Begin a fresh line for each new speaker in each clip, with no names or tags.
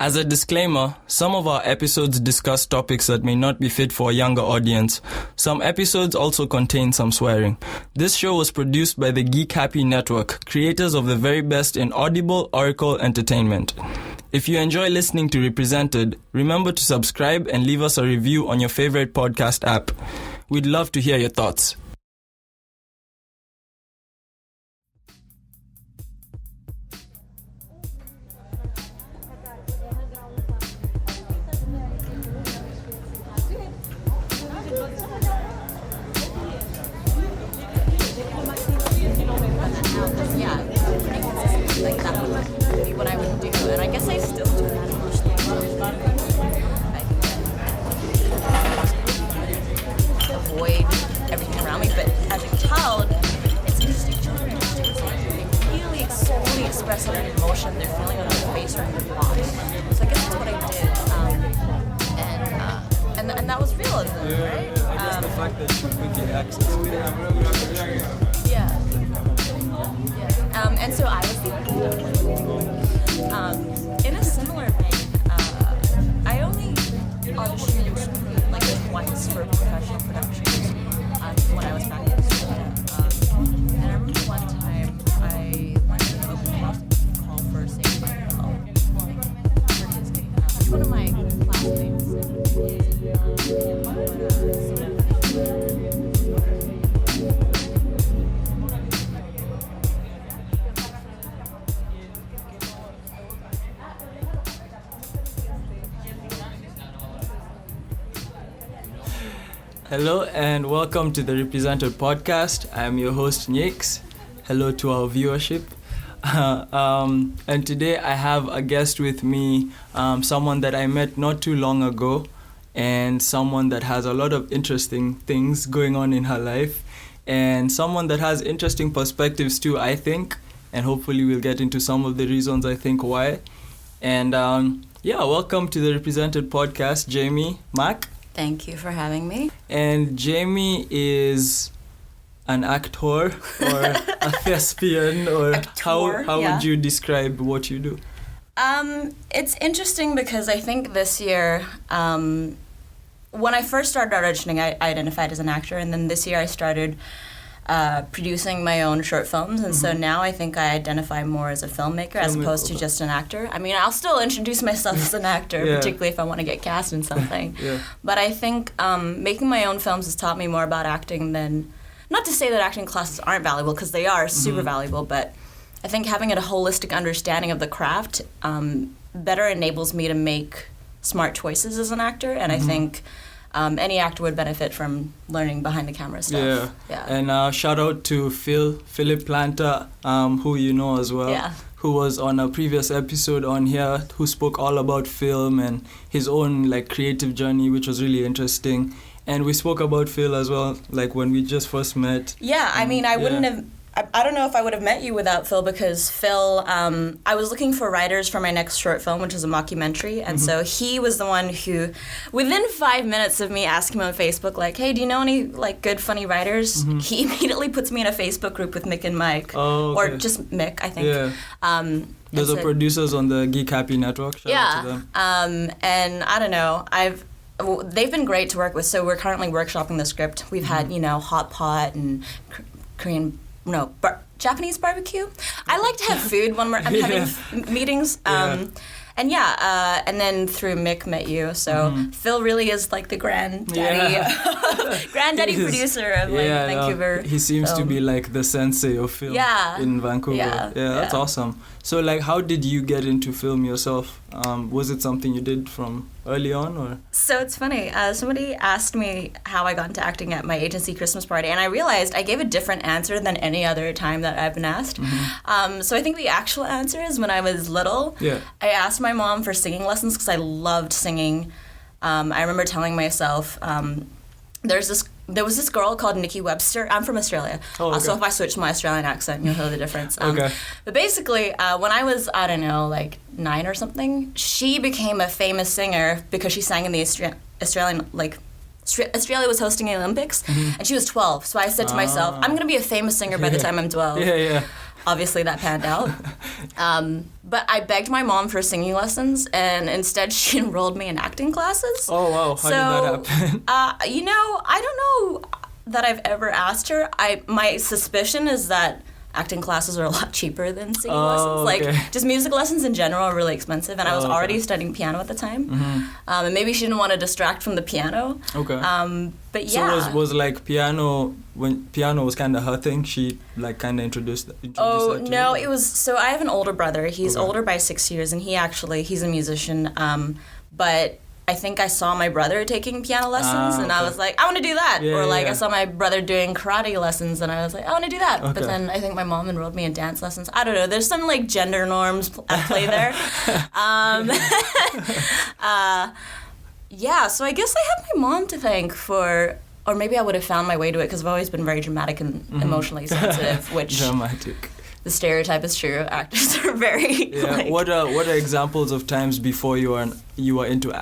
As a disclaimer, some of our episodes discuss topics that may not be fit for a younger audience. Some episodes also contain some swearing. This show was produced by the Geek Happy Network, creators of the very best in audible Oracle entertainment. If you enjoy listening to Represented, remember to subscribe and leave us a review on your favorite podcast app. We'd love to hear your thoughts.
And so I was in a similar vein, I only auditioned like twice for professional productions when I was back in Australia. And I remember one time I went to an open casting call for Saving by the Bell for Disney. One of my classmates.
Hello and welcome to the Represented podcast. I'm your host Nyex. Hello to our viewership. And today I have a guest with me, someone that I met not too long ago, and someone that has a lot of interesting things going on in her life, and someone that has interesting perspectives too, I think, and hopefully we'll get into some of the reasons I think why. And welcome to the Represented podcast, Jaymee Mak.
Thank you for having me.
And Jaymee is an actor or a thespian, or how would you describe what you do?
It's interesting because I think this year, when I first started auditioning, I identified as an actor, and then this year I started producing my own short films, and so now I think I identify more as a filmmaker as opposed to just an actor. I mean, I'll still introduce myself as an actor, particularly if I want to get cast in something. But I think making my own films has taught me more about acting than, not to say that acting classes aren't valuable, because they are super valuable, but I think having a holistic understanding of the craft better enables me to make smart choices as an actor, and I think any actor would benefit from learning behind the camera stuff.
Yeah. And shout out to Philip Planta, who you know as well, who was on a previous episode on here, who spoke all about film and his own creative journey, which was really interesting. And we spoke about Phil as well, when we just first met.
Yeah, I mean, I wouldn't have. I don't know if I would have met you without Phil, because Phil, I was looking for writers for my next short film, which is a mockumentary, and so he was the one who, within 5 minutes of me asking him on Facebook, hey, do you know any good funny writers? He immediately puts me in a Facebook group with Mick and Mike, or just Mick, I think.
Yeah. Those are producers on the Geek Happy Network. Shout out to them.
And I don't know, they've been great to work with. So we're currently workshopping the script. We've had hot pot and Japanese barbecue. I like to have food when I'm having meetings. And then through Mick met you. So Phil really is the granddaddy, granddaddy producer of Vancouver.
He seems to be the sensei of film in Vancouver. Yeah, that's awesome. So how did you get into film yourself? Was it something you did from early on, or?
So it's funny. Somebody asked me how I got into acting at my agency Christmas party, and I realized I gave a different answer than any other time that I've been asked. So I think the actual answer is when I was little, I asked my mom for singing lessons because I loved singing. I remember telling myself, there was this girl called Nikki Webster. I'm from Australia. So if I switch my Australian accent, you'll hear the difference. But basically, when I was, 9 or something, she became a famous singer because she sang in the Australian, Australia was hosting the Olympics, and she was 12. So I said to myself, I'm going to be a famous singer by the time I'm 12.
Yeah.
Obviously, that panned out. But I begged my mom for singing lessons, and instead she enrolled me in acting classes.
Oh, wow. How did that happen?
I don't know that I've ever asked her. My suspicion is that acting classes are a lot cheaper than singing lessons. Like, just music lessons in general are really expensive, and I was already studying piano at the time. And maybe she didn't want to distract from the piano.
Okay.
But yeah.
So was like piano, when piano was kind of her thing, she like kind of introduced that to
no,
you?
it was, so I have an older brother. He's older by 6 years, and he's a musician. But I think I saw my brother taking piano lessons, and I was like, I want to do that. Or like I saw my brother doing karate lessons, and I was like, I want to do that. But then I think my mom enrolled me in dance lessons. I don't know. There's some like gender norms at play there. Yeah, so I guess I have my mom to thank for, or maybe I would have found my way to it because I've always been very dramatic and emotionally sensitive, which
dramatic.
The stereotype is true. Actors are very like,
What are examples of times before you were into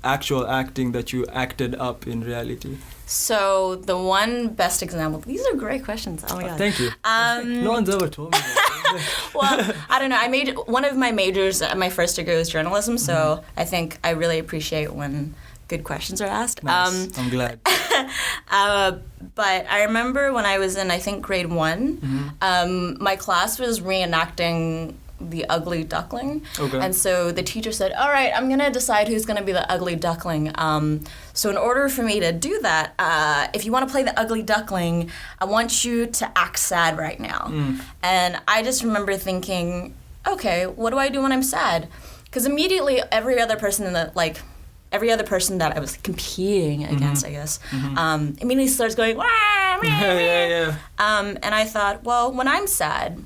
actual acting that you acted up in reality?
So the one best example. These are great questions. Oh my god.
Thank you. No one's ever told me that.
Well, I don't know. I made one of my majors. My first degree was journalism, so I think I really appreciate when good questions are asked.
Nice. I'm glad.
But I remember when I was in, I think, grade 1, my class was reenacting The Ugly Duckling.
Okay.
And so the teacher said, all right, I'm going to decide who's going to be the ugly duckling. So in order for me to do that, if you want to play the ugly duckling, I want you to act sad right now. And I just remember thinking, okay, what do I do when I'm sad? Because immediately every other person that I was competing against, I guess, immediately starts going, wah,
yeah.
And I thought, well, when I'm sad,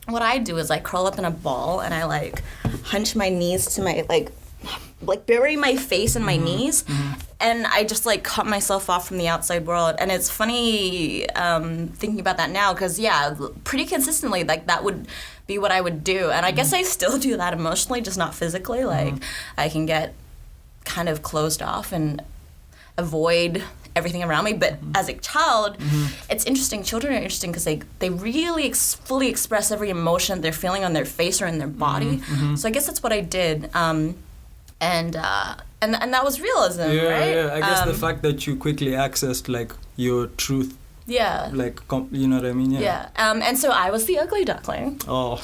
what I do is I curl up in a ball and I like hunch my knees to my like bury my face in my knees, and I just like cut myself off from the outside world. And it's funny thinking about that now because pretty consistently like that would be what I would do, and I guess I still do that emotionally, just not physically. Like I can get kind of closed off and avoid everything around me. But as a child, it's interesting. Children are interesting because they really fully express every emotion they're feeling on their face or in their body. So I guess that's what I did. And that was realism, right?
Yeah. I guess the fact that you quickly accessed like your truth.
Yeah.
Like, you know what I mean?
Yeah. And so I was the ugly duckling.
Oh.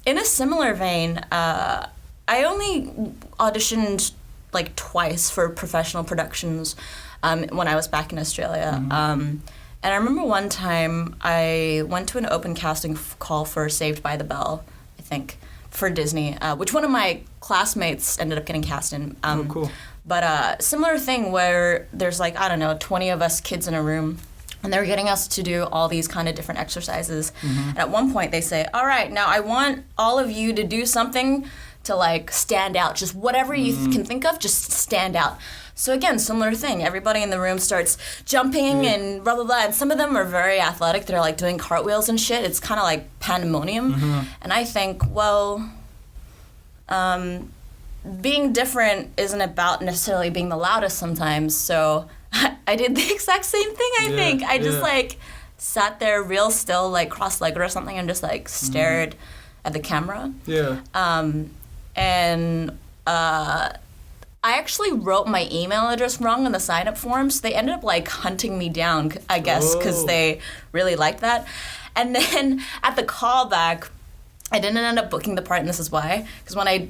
In a similar vein, I only auditioned like twice for professional productions when I was back in Australia. And I remember one time I went to an open casting call for Saved by the Bell, I think, for Disney, which one of my classmates ended up getting cast in.
Oh, cool.
But similar thing where there's like, I don't know, 20 of us kids in a room, and they were getting us to do all these kind of different exercises. And at one point they say, all right, now I want all of you to do something to like stand out, just whatever you can think of, just stand out. So again, similar thing. Everybody in the room starts jumping and blah, blah, blah. And some of them are very athletic. They're like doing cartwheels and shit. It's kind of like pandemonium. And I think, well, being different isn't about necessarily being the loudest sometimes. So I did the exact same thing, I think. I just like sat there real still, like cross-legged or something, and just like stared at the camera.
Yeah.
And I actually wrote my email address wrong on the sign-up forms. They ended up like hunting me down, I guess, because they really liked that. And then at the callback, I didn't end up booking the part, and this is why. Because when I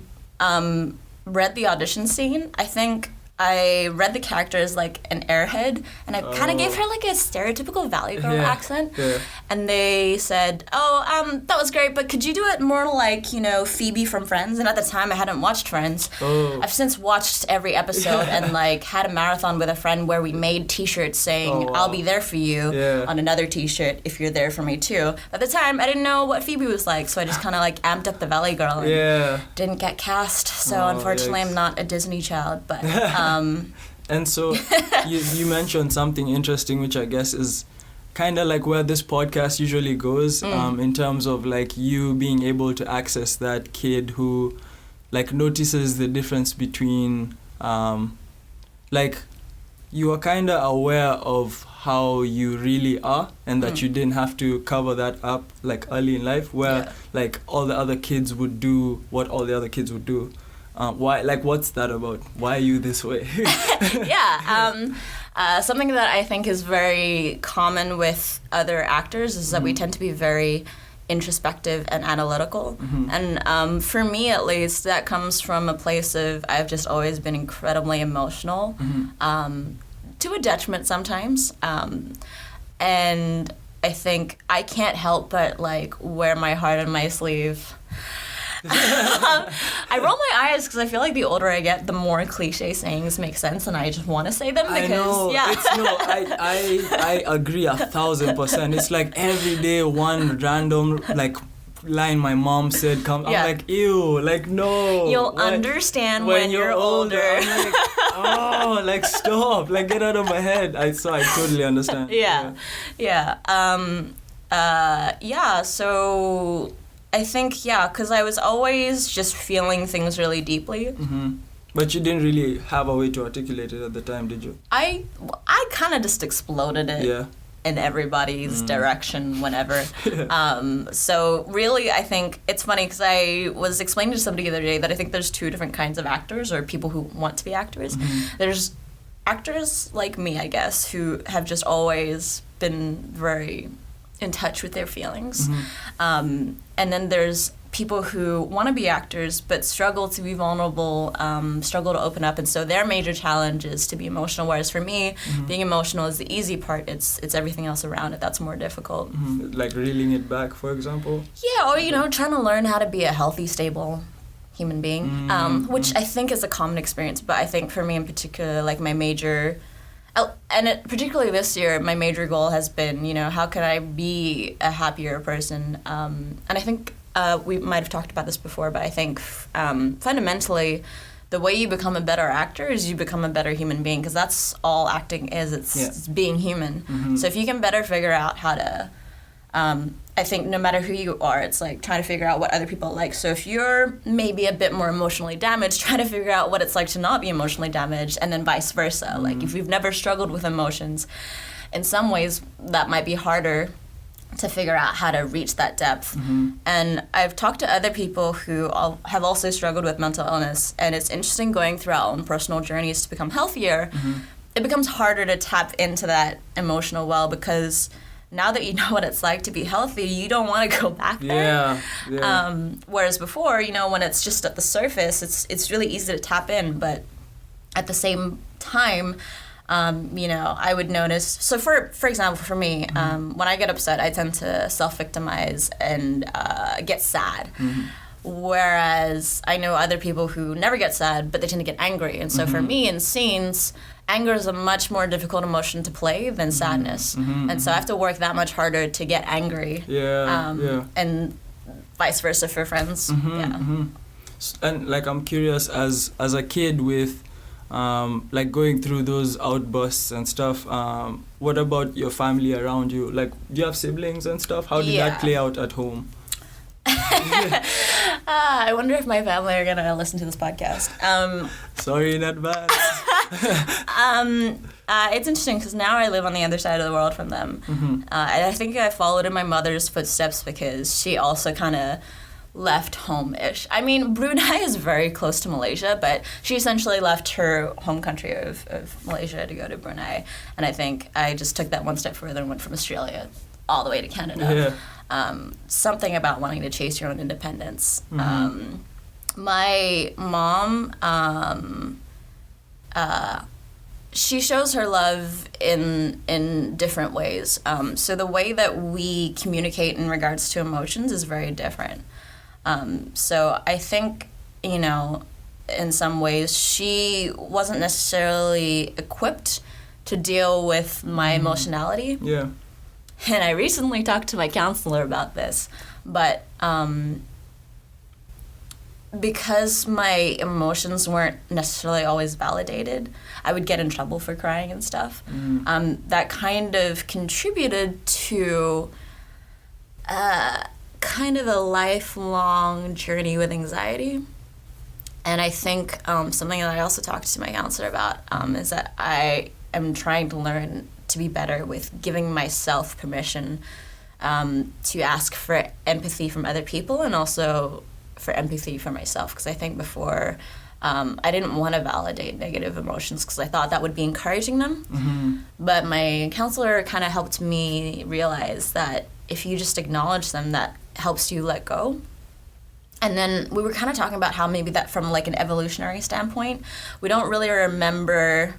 read the audition scene, I think I read the character as like an airhead, and I kind of gave her like a stereotypical Valley Girl accent. Yeah. And they said, that was great, but could you do it more like, you know, Phoebe from Friends? And at the time I hadn't watched Friends. I've since watched every episode and like had a marathon with a friend where we made t-shirts saying, I'll be there for you on another t-shirt if you're there for me too. At the time I didn't know what Phoebe was like, so I just kind of like amped up the Valley Girl and didn't get cast. So unfortunately I'm not a Disney child, but...
And so you mentioned something interesting, which I guess is kind of like where this podcast usually goes, in terms of like you being able to access that kid who like notices the difference between like you are kind of aware of how you really are, and that you didn't have to cover that up like early in life, where like all the other kids would do what all the other kids would do. Why? Like, what's that about? Why are you this way?
Something that I think is very common with other actors is that we tend to be very introspective and analytical. And for me, at least, that comes from a place of I've just always been incredibly emotional, to a detriment sometimes. And I think I can't help but like wear my heart on my sleeve. I roll my eyes because I feel like the older I get, the more cliche sayings make sense, and I just want to say them because
I agree 1,000%. It's like every day one random like line my mom said come. I'm like, ew, like no.
You'll understand when you're older.
I'm like, oh, like stop, like get out of my head. I totally understand.
So I think, because I was always just feeling things really deeply.
But you didn't really have a way to articulate it at the time, did you?
I kind of just exploded it in everybody's direction whenever. So really, I think it's funny because I was explaining to somebody the other day that I think there's two different kinds of actors, or people who want to be actors. There's actors like me, I guess, who have just always been very in touch with their feelings. And then there's people who want to be actors but struggle to be vulnerable, struggle to open up, and so their major challenge is to be emotional, whereas for me, being emotional is the easy part. It's everything else around it that's more difficult.
Like reeling it back, for example?
Yeah, or trying to learn how to be a healthy, stable human being, which I think is a common experience, but I think for me in particular, like my major... particularly this year, my major goal has been, how can I be a happier person? And I think we might have talked about this before, but I think fundamentally, the way you become a better actor is you become a better human being, because that's all acting is. It's being human. So if you can better figure out how to... I think no matter who you are, it's like trying to figure out what other people like. So if you're maybe a bit more emotionally damaged, trying to figure out what it's like to not be emotionally damaged, and then vice versa. Like if you've never struggled with emotions, in some ways that might be harder to figure out how to reach that depth. And I've talked to other people who have also struggled with mental illness, and it's interesting going through our own personal journeys to become healthier. It becomes harder to tap into that emotional well, because now that you know what it's like to be healthy, you don't want to go back there. Whereas before, when it's just at the surface, it's really easy to tap in. But at the same time, I would notice. So for example, for me, when I get upset, I tend to self-victimize and get sad. Whereas I know other people who never get sad, but they tend to get angry. And so for me in scenes, anger is a much more difficult emotion to play than sadness. And so I have to work that much harder to get angry. And vice versa for friends.
And like, I'm curious, as a kid with like going through those outbursts and stuff, what about your family around you? Like, do you have siblings and stuff? How did that play out at home?
I wonder if my family are gonna listen to this podcast.
Sorry in advance.
It's interesting because now I live on the other side of the world from them. And I think I followed in my mother's footsteps because she also kind of left home-ish. I mean, Brunei is very close to Malaysia, but she essentially left her home country of Malaysia to go to Brunei. And I think I just took that one step further and went from Australia all the way to Canada. Something about wanting to chase your own independence. My mom, she shows her love in different ways. So the way that we communicate in regards to emotions is very different. So I think, in some ways, she wasn't necessarily equipped to deal with my emotionality. And I recently talked to my counselor about this, but because my emotions weren't necessarily always validated, I would get in trouble for crying and stuff. That kind of contributed to kind of a lifelong journey with anxiety. And I think something that I also talked to my counselor about is that I am trying to learn to be better with giving myself permission to ask for empathy from other people and also for empathy for myself. Because I think before I didn't want to validate negative emotions because I thought that would be encouraging them.
Mm-hmm.
But my counselor kind of helped me realize that if you just acknowledge them, that helps you let go. And then we were kind of talking about how maybe that from like an evolutionary standpoint, we don't really remember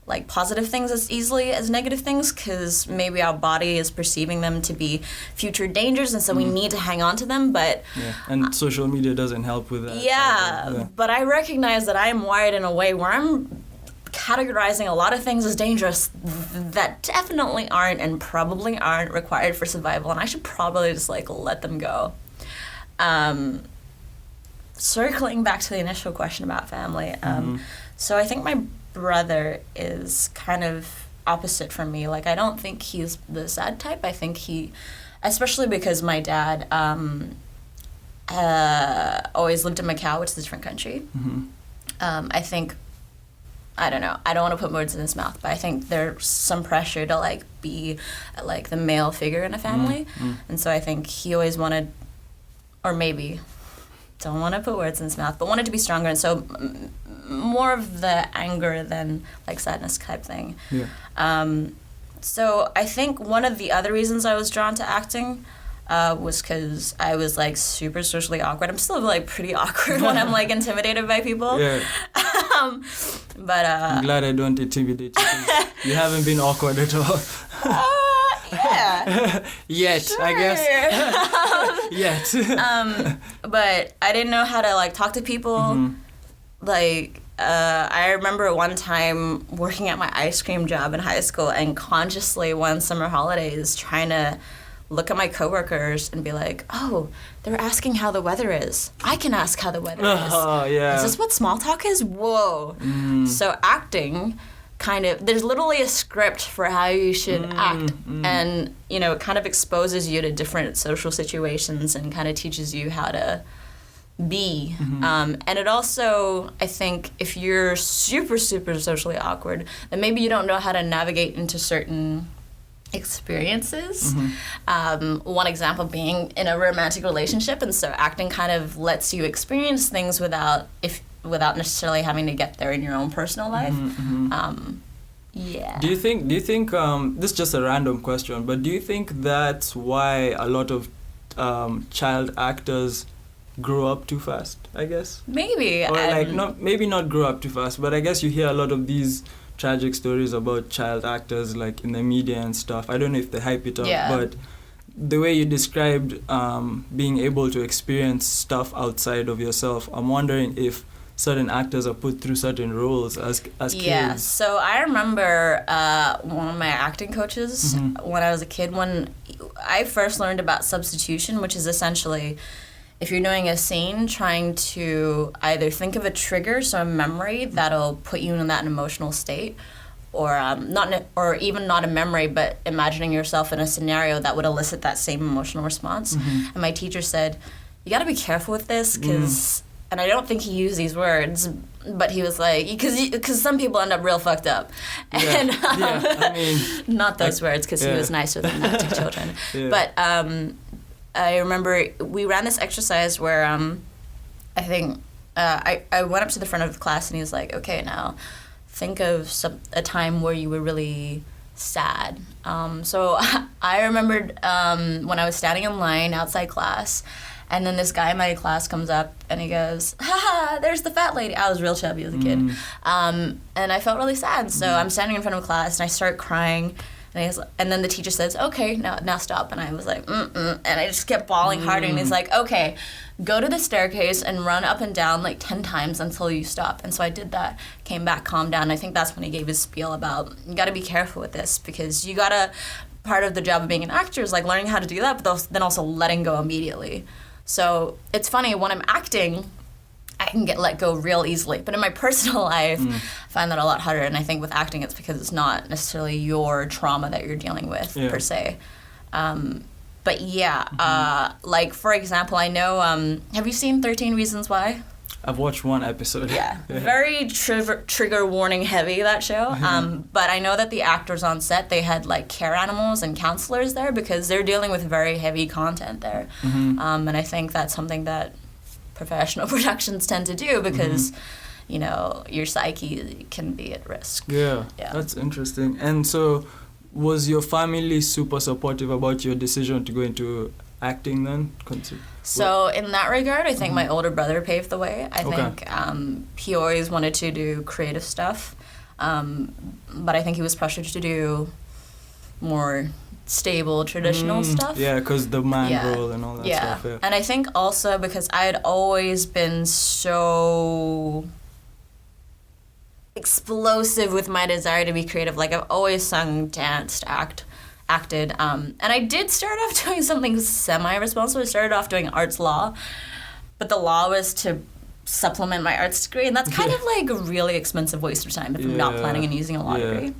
like positive things as easily as negative things because maybe our body is perceiving them to be future dangers, and so we need to hang on to them. But
and social media doesn't help with that.
Yeah, but I recognize that I am wired in a way where I'm categorizing a lot of things as dangerous that definitely aren't and probably aren't required for survival, and I should probably just like let them go. Circling back to the initial question about family, so I think my brother is kind of opposite from me. Like, I don't think he's the sad type. I think he, especially because my dad always lived in Macau, which is a different country. I think, I don't know, I don't want to put words in his mouth, but I think there's some pressure to like be like the male figure in a family. And so I think he always wanted, or maybe, don't want to put words in his mouth, but wanted to be stronger, and so more of the anger than like sadness type thing. So I think one of the other reasons I was drawn to acting was because I was like super socially awkward. I'm still like pretty awkward when I'm like intimidated by people. But
I'm glad I don't intimidate you. You haven't been awkward at all. Yet,
sure.
I guess. Yet.
But I didn't know how to like talk to people. Like, I remember one time working at my ice cream job in high school and consciously one summer holidays trying to look at my coworkers and be like, oh, they're asking how the weather is. I can ask how the weather is.
Oh, yeah.
Is this what small talk is? Whoa. So acting kind of, there's literally a script for how you should act. And, you know, it kind of exposes you to different social situations and kind of teaches you how to be. And it also, I think, if you're super, super socially awkward, then maybe you don't know how to navigate into certain experiences. One example being in a romantic relationship, and so acting kind of lets you experience things without necessarily having to get there in your own personal life.
Do you think this is just a random question, but do you think that's why a lot of child actors grow up too fast, I guess?
Maybe.
Or like maybe not grow up too fast, but I guess you hear a lot of these tragic stories about child actors like in the media and stuff. I don't know if they hype it up, but the way you described being able to experience stuff outside of yourself, I'm wondering if certain actors are put through certain roles as kids.
Yeah, so I remember one of my acting coaches when I was a kid, when I first learned about substitution, which is essentially if you're doing a scene, trying to either think of a trigger, so a memory that'll put you in that emotional state, or or even not a memory, but imagining yourself in a scenario that would elicit that same emotional response. And my teacher said, you got to be careful with this, because, and I don't think he used these words, but he was like, because some people end up real fucked up. And
I mean,
not those words, because he was nicer than that to children. But I remember we ran this exercise where I think I went up to the front of the class and he was like, okay, now think of a time where you were really sad. So I remembered when I was standing in line outside class, and then this guy in my class comes up and he goes, ha, there's the fat lady. I was real chubby as a kid. And I felt really sad. So I'm standing in front of class and I start crying. And then the teacher says, okay, now stop. And I was like, and I just kept bawling harder. And he's like, okay, go to the staircase and run up and down like 10 times until you stop. And so I did that, came back, calmed down. I think that's when he gave his spiel about, you got to be careful with this, because you got to, part of the job of being an actor is like learning how to do that, but then also letting go immediately. So it's funny, when I'm acting, I can get let go real easily. But in my personal life, I find that a lot harder. And I think with acting, it's because it's not necessarily your trauma that you're dealing with, per se. But like, for example, I know, have you seen 13 Reasons Why?
I've watched one episode.
Yeah, very trigger warning heavy, that show. But I know that the actors on set, they had like care animals and counselors there because they're dealing with very heavy content there. And I think that's something that professional productions tend to do because, you know, your psyche can be at risk.
Yeah, that's interesting. And so was your family super supportive about your decision to go into acting then?
So in that regard, I think my older brother paved the way. I think he always wanted to do creative stuff, but I think he was pressured to do more stable, traditional stuff.
Yeah, because the man role and all that stuff. Yeah,
and I think also because I had always been so explosive with my desire to be creative. Like, I've always sung, danced, acted. And I did start off doing something semi-responsible. I started off doing arts law, but the law was to supplement my arts degree, and that's kind of like a really expensive waste of time if I'm not planning on using a law degree.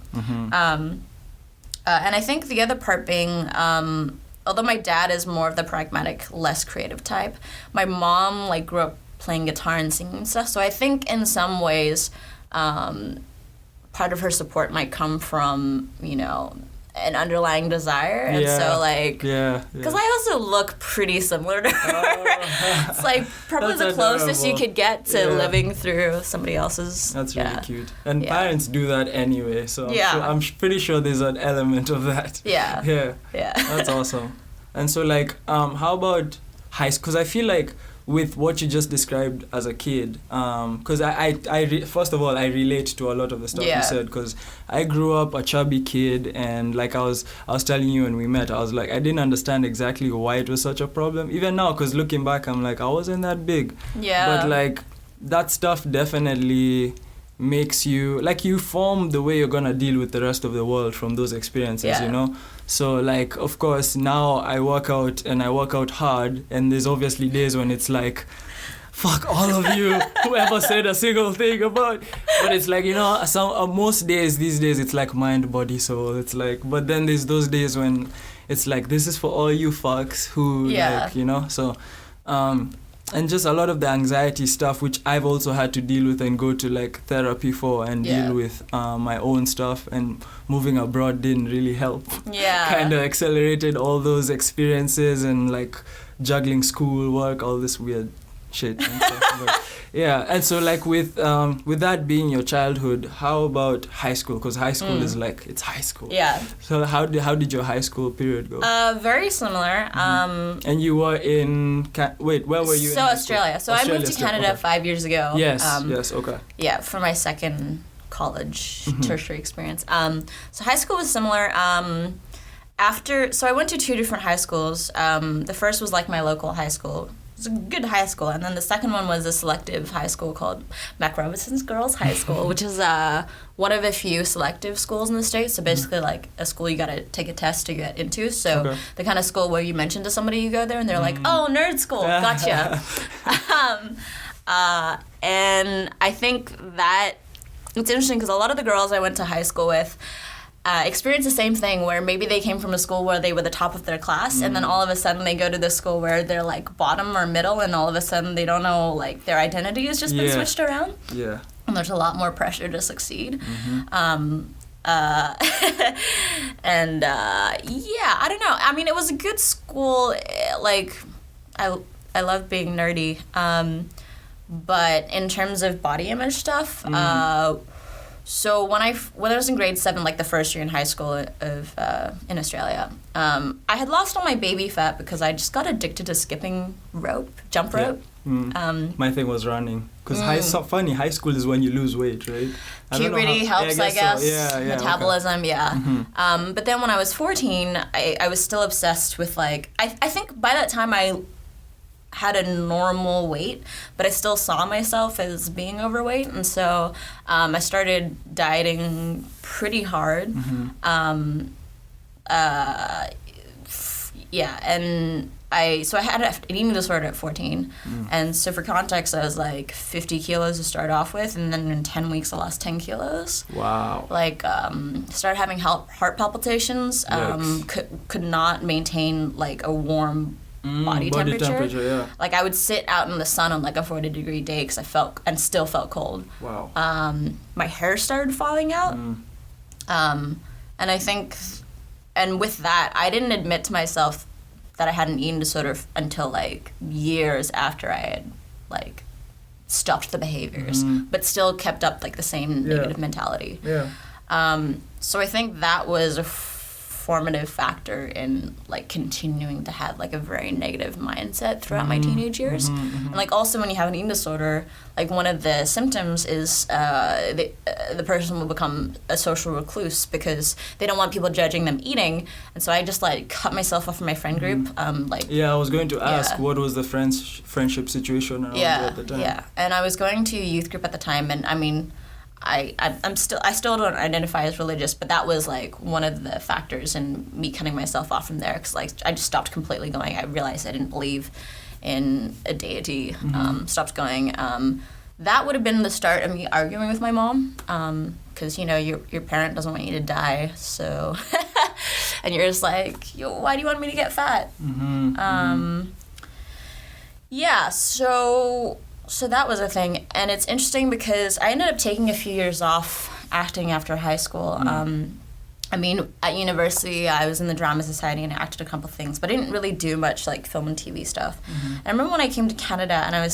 And I think the other part being, although my dad is more of the pragmatic, less creative type, my mom like grew up playing guitar and singing and stuff. So I think in some ways, part of her support might come from, you know, an underlying desire. And so like, because I also look pretty similar to her. It's like probably the closest you could get to living through somebody else's.
That's really cute. And parents do that anyway, so I'm pretty sure there's an element of that. Yeah. That's awesome. And so like, how about high school? Because I feel like with what you just described as a kid, because first of all, I relate to a lot of the stuff you said, because I grew up a chubby kid, and like I was telling you when we met, I was like, I didn't understand exactly why it was such a problem. Even now, because looking back, I'm like, I wasn't that big. But like, that stuff definitely makes you, like, you form the way you're gonna deal with the rest of the world from those experiences, you know? So like, of course, now I work out and I work out hard, and there's obviously days when it's like, fuck all of you, whoever said a single thing about, but it's like, you know, most days these days it's like mind, body, soul. It's like, but then there's those days when it's like, this is for all you fucks who like, you know, so and just a lot of the anxiety stuff, which I've also had to deal with and go to like therapy for and deal with my own stuff, and moving abroad didn't really help. Kind of accelerated all those experiences and like juggling school, work, all this weird shit and stuff. But, and so like with that being your childhood, how about high school? Because high school is like, it's high school. So how did your high school period go?
Very similar.
And you were in where were you?
So Australia. So I moved to Canada 5 years ago.
Okay.
Yeah, for my second college tertiary experience. So high school was similar. So I went to two different high schools. The first was like my local high school. It was a good high school, and then the second one was a selective high school called Mac Robinson's Girls High School, which is one of a few selective schools in the States. So basically like a school you gotta take a test to get into. So the kind of school where you mention to somebody you go there and they're like, oh, nerd school, gotcha. And I think that it's interesting because a lot of the girls I went to high school with experienced the same thing, where maybe they came from a school where they were the top of their class, and then all of a sudden they go to this school where they're like bottom or middle, and all of a sudden they don't know, like their identity has just been switched around. And there's a lot more pressure to succeed. And I don't know. I mean, it was a good school. Like, I love being nerdy. But in terms of body image stuff, so when I was in grade 7, like the first year in high school in Australia, I had lost all my baby fat because I just got addicted to skipping jump rope.
My thing was running, because high school is when you lose weight, right?
Puberty helps, I guess.
So.
Metabolism, but then when I was 14, I was still obsessed with like, I think by that time I had a normal weight, but I still saw myself as being overweight, and so I started dieting pretty hard. And I had an eating disorder at 14, and so for context, I was like 50 kilos to start off with, and then in 10 weeks I lost 10 kilos.
Wow.
Like, started having heart palpitations, could not maintain like a warm body temperature.
Yeah.
Like I would sit out in the sun on like a 40-degree day because still felt cold.
Wow.
My hair started falling out. And I think, and with that, I didn't admit to myself that I had an eating disorder until like years after I had like stopped the behaviors, but still kept up like the same negative mentality.
Yeah.
So I think that was a formative factor in like continuing to have like a very negative mindset throughout my teenage years. And like also when you have an eating disorder, like one of the symptoms is the person will become a social recluse because they don't want people judging them eating. And so I just like cut myself off from my friend group.
I was going to ask what was the friendship situation around you at the time.
Yeah, and I was going to a youth group at the time, and I mean, I still don't identify as religious, but that was like one of the factors in me cutting myself off from there because like I just stopped completely going. I realized I didn't believe in a deity. Stopped going. That would have been the start of me arguing with my mom because you know your parent doesn't want you to die, so and you're just like, why do you want me to get fat? Yeah, so that was a thing, and it's interesting because I ended up taking a few years off acting after high school. I mean, at university, I was in the drama society and I acted a couple things, but I didn't really do much like film and TV stuff. And I remember when I came to Canada, and I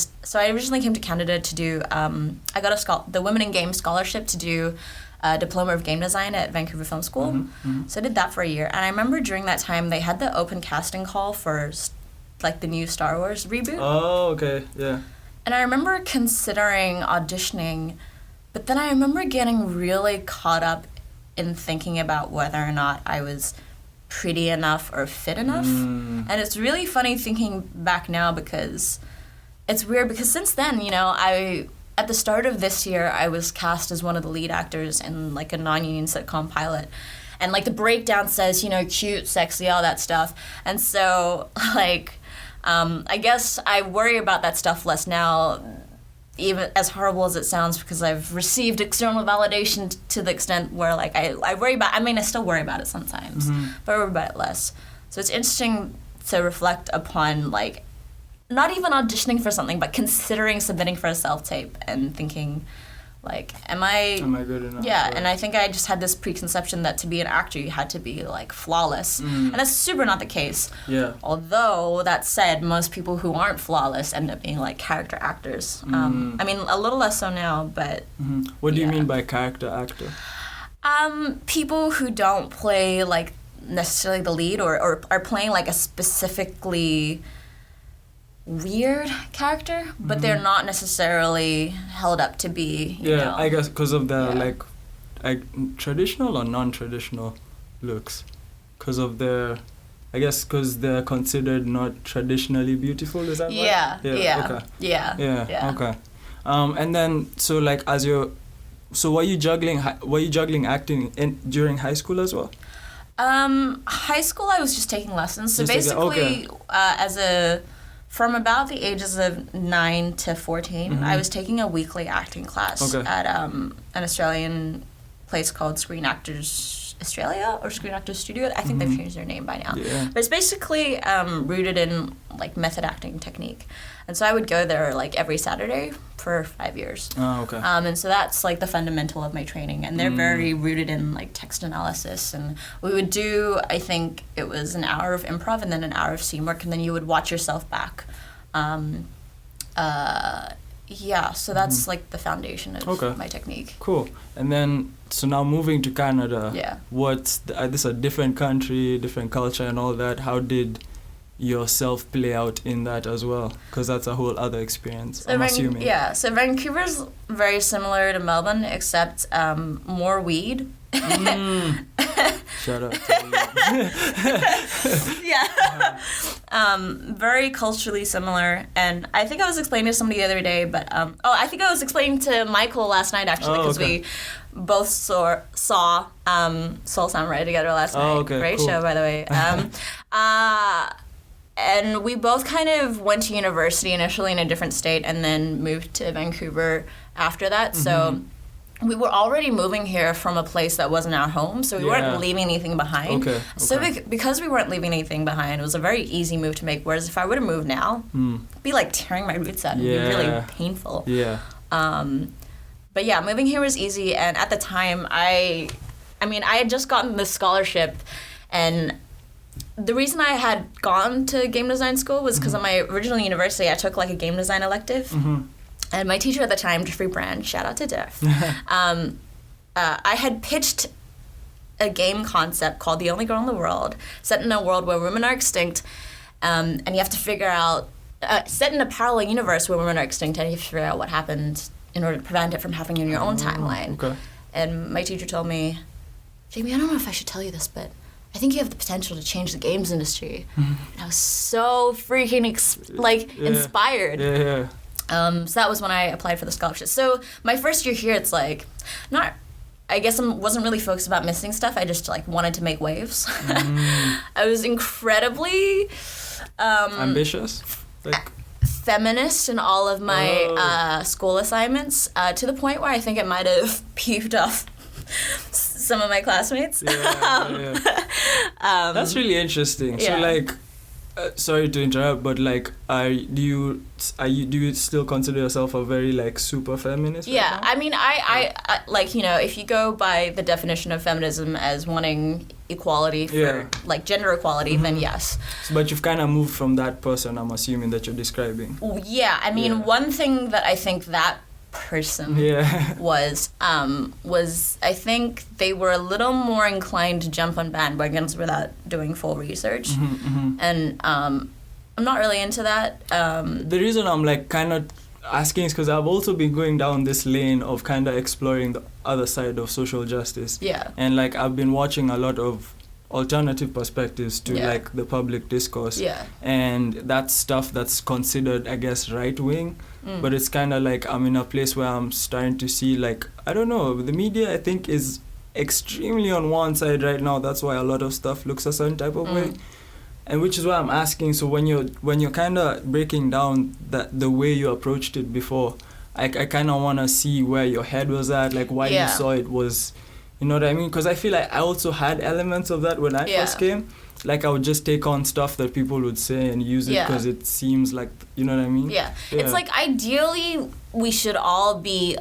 originally came to Canada to do, I got the Women in Game scholarship to do a diploma of game design at Vancouver Film School. So I did that for a year, and I remember during that time they had the open casting call for like the new Star Wars reboot.
Oh, okay, yeah.
And I remember considering auditioning, but then I remember getting really caught up in thinking about whether or not I was pretty enough or fit enough. And it's really funny thinking back now because it's weird because since then, you know, at the start of this year, I was cast as one of the lead actors in like a non-union sitcom pilot. And like the breakdown says, you know, cute, sexy, all that stuff. And so like, I guess I worry about that stuff less now, even as horrible as it sounds, because I've received external validation to the extent where, like, I worry about, I mean, I still worry about it sometimes, but I worry about it less. So it's interesting to reflect upon, like, not even auditioning for something, but considering submitting for a self-tape and thinking, like, am I
good enough?
Yeah, and I think I just had this preconception that to be an actor, you had to be, like, flawless. And that's super not the case.
Yeah.
Although, that said, most people who aren't flawless end up being, like, character actors. I mean, a little less so now, but...
What do you mean by character actor?
People who don't play, like, necessarily the lead or are playing, like, a specifically weird character, but they're not necessarily held up to be, you know.
I guess because of the like traditional or non-traditional looks, because of their, I guess because they're considered not traditionally beautiful. Is that right?
Okay.
Yeah. Okay. And then so like were you juggling acting during high school as well?
High school I was just taking lessons. So basically from about the ages of 9 to 14, I was taking a weekly acting class at an Australian place called Screen Actors Australia or Screen Actors Studio. I think they've changed their name by now.
Yeah.
But it's basically rooted in like method acting technique. And so I would go there like every Saturday for 5 years.
Oh, okay.
And so that's like the fundamental of my training. And they're very rooted in like text analysis. And we would do, I think it was an hour of improv and then an hour of scene work. And then you would watch yourself back. So that's like the foundation of my technique.
Cool. And then, so now moving to Canada.
Yeah.
This is a different country, different culture and all that. How did yourself play out in that as well? Because that's a whole other experience, I'm assuming.
Yeah, so Vancouver's very similar to Melbourne, except more weed.
Shout out to you.
Yeah. Very culturally similar. And I think I was explaining to somebody the other day, but I think I was explaining to Michael last night actually, because we both saw Soul Samurai together last night.
Okay,
Great
cool.
show, by the way. And we both kind of went to university initially in a different state and then moved to Vancouver after that. So we were already moving here from a place that wasn't our home, so we weren't leaving anything behind.
Okay.
So because we weren't leaving anything behind, it was a very easy move to make. Whereas if I were to move now, it'd be like tearing my roots out. It'd be really painful.
Yeah.
But yeah, moving here was easy. And at the time, I had just gotten this scholarship, and the reason I had gone to game design school was because at my original university, I took like a game design elective. And my teacher at the time, Jeffrey Brand, shout out to Jeff, I had pitched a game concept called The Only Girl in the World, set in a world where women are extinct, and you have to figure out, set in a parallel universe where women are extinct, and you have to figure out what happened in order to prevent it from happening in your own timeline.
Okay.
And my teacher told me, Jaymee, I don't know if I should tell you this, but I think you have the potential to change the games industry. And I was so freaking inspired.
Yeah.
So that was when I applied for the scholarship. So my first year here, it's like, I guess I wasn't really focused about missing stuff. I just like wanted to make waves. I was incredibly
ambitious, like
feminist in all of my school assignments, to the point where I think it might have peeved off some of my classmates.
That's really interesting. So like, sorry to interrupt, but like, do you still consider yourself a very like super feminist?
Yeah,
right now?
I mean, I like, you know, if you go by the definition of feminism as wanting equality for like gender equality, then yes.
But you've kind of moved from that person, I'm assuming, that you're describing.
Yeah, I mean, one thing that I think that person was I think they were a little more inclined to jump on bandwagons without doing full research, and I'm not really into that.
The reason I'm like kind of asking is because I've also been going down this lane of kind of exploring the other side of social justice.
Yeah.
And like I've been watching a lot of alternative perspectives to like the public discourse.
Yeah.
And that's stuff that's considered, I guess, right wing. But it's kind of like I'm in a place where I'm starting to see like, I don't know, the media I think is extremely on one side right now. That's why a lot of stuff looks a certain type of way. And which is why I'm asking, so when you're kind of breaking down the way you approached it before, I kind of want to see where your head was at, like why you saw it was, you know what I mean? Because I feel like I also had elements of that when I first came. Like I would just take on stuff that people would say and use it because it seems like, you know what I mean?
Yeah. It's like ideally we should all be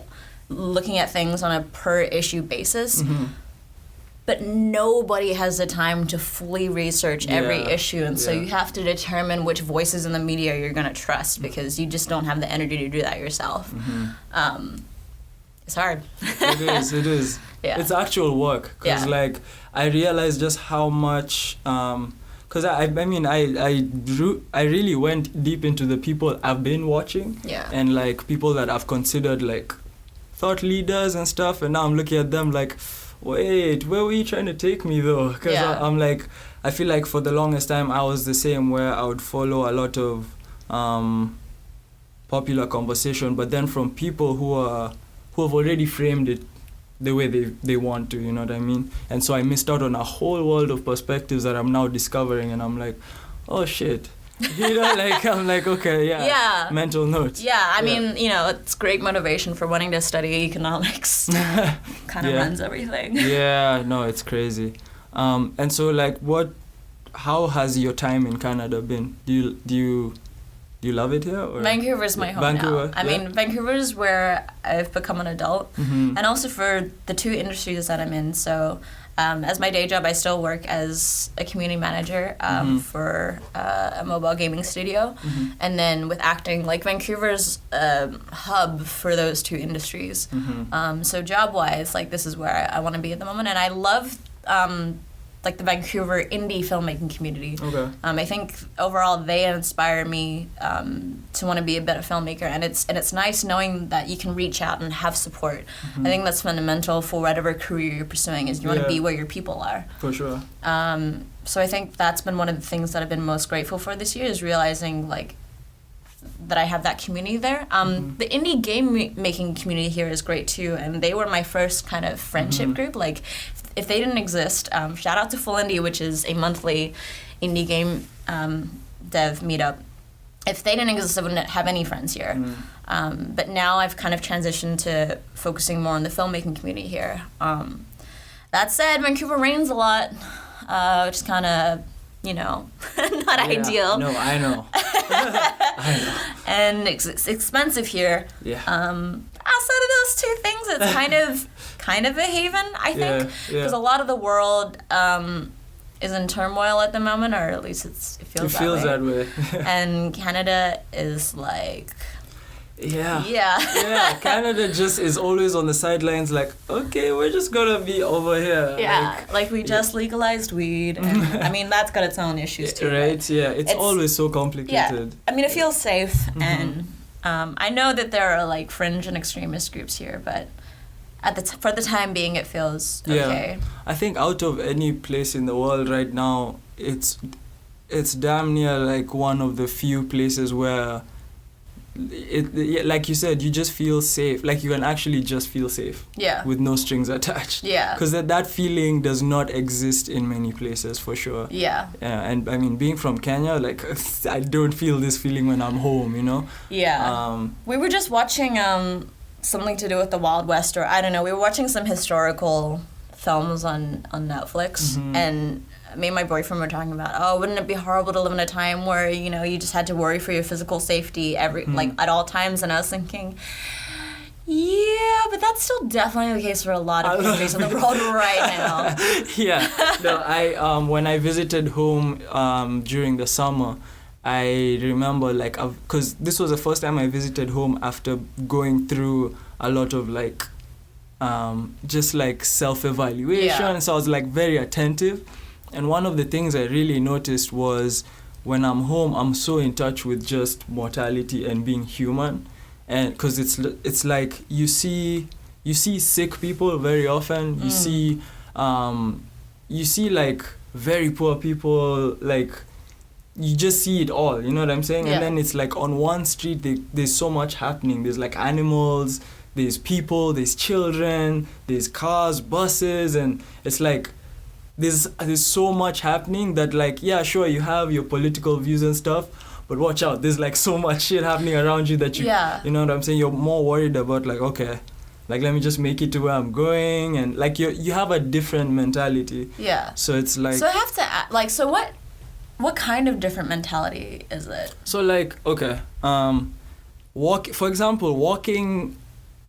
looking at things on a per issue basis. But nobody has the time to fully research every issue, and so you have to determine which voices in the media you're going to trust because you just don't have the energy to do that yourself. It's hard.
It is.
Yeah.
It's actual work because like I realized just how much because I really went deep into the people I've been watching and like people that I've considered like thought leaders and stuff, and now I'm looking at them like, wait, where were you trying to take me though? Because I'm like, I feel like for the longest time I was the same, where I would follow a lot of popular conversation, but then from people who have already framed it the way they want to, you know what I mean? And so I missed out on a whole world of perspectives that I'm now discovering, and I'm like, oh shit. You know, like, I'm like, okay, mental notes.
Yeah, I mean, you know, it's great motivation for wanting to study economics. Kind of runs everything.
Yeah, no, it's crazy. And so, like, how has your time in Canada been? Do you love it here? Or?
Vancouver's my home now. I mean, Vancouver's where I've become an adult, and also for the two industries that I'm in. So, as my day job, I still work as a community manager for a mobile gaming studio, and then with acting, like Vancouver's a hub for those two industries. So job-wise, like this is where I want to be at the moment, and I love like the Vancouver indie filmmaking community. Okay. I think overall they inspire me to want to be a better filmmaker, and it's nice knowing that you can reach out and have support. I think that's fundamental for whatever career you're pursuing, is you want to be where your people are.
For sure.
So I think that's been one of the things that I've been most grateful for this year, is realizing like that I have that community there. The indie game making community here is great too, and they were my first kind of friendship group. Like, if they didn't exist, shout out to Full Indie, which is a monthly indie game dev meetup. if they didn't exist, I wouldn't have any friends here. But now I've kind of transitioned to focusing more on the filmmaking community here. That said, Vancouver rains a lot, which is kind of, not ideal.
No, I know. I know.
And it's expensive here.
Yeah.
Outside of those two things, it's kind of a haven, I think, because a lot of the world is in turmoil at the moment, or at least it feels
that way.
And Canada is like.
Yeah, Canada just is always on the sidelines, like, okay, we're just gonna be over here.
Yeah, like we just legalized weed. And, I mean, that's got its own issues too.
Right, yeah, it's always so complicated.
Yeah, I mean, it feels safe, and I know that there are like fringe and extremist groups here, but for the time being, it feels okay.
I think out of any place in the world right now, it's damn near like one of the few places where like you said, you just feel safe. Like you can actually just feel safe.
Yeah.
With no strings attached.
Yeah.
Because that feeling does not exist in many places, for sure.
Yeah.
Yeah, and I mean, being from Kenya, like I don't feel this feeling when I'm home,
Yeah. We were just watching something to do with the Wild West, or I don't know. We were watching some historical films on Netflix, and me and my boyfriend were talking about, wouldn't it be horrible to live in a time where, you just had to worry for your physical safety like at all times? And I was thinking, yeah, but that's still definitely the case for a lot of countries in the world right now.
Yeah. No, I when I visited home during the summer, I remember because this was the first time I visited home after going through a lot of just like self-evaluation.
Yeah.
So I was like very attentive. And one of the things I really noticed was when I'm home, I'm so in touch with just mortality and being human. And because it's like you see sick people very often. You see like very poor people, like you just see it all, you know what I'm saying?
Yeah.
And then it's like on one street there's so much happening. There's like animals, there's people, there's children, there's cars, buses, and it's like there's so much happening that, like, yeah, sure, you have your political views and stuff, but watch out, there's like so much shit happening around you that you know what I'm saying, you're more worried about, like, okay, like, let me just make it to where I'm going, and like you have a different mentality.
Yeah.
So it's like,
so I have to so what kind of different mentality is it?
So like, okay, for example, walking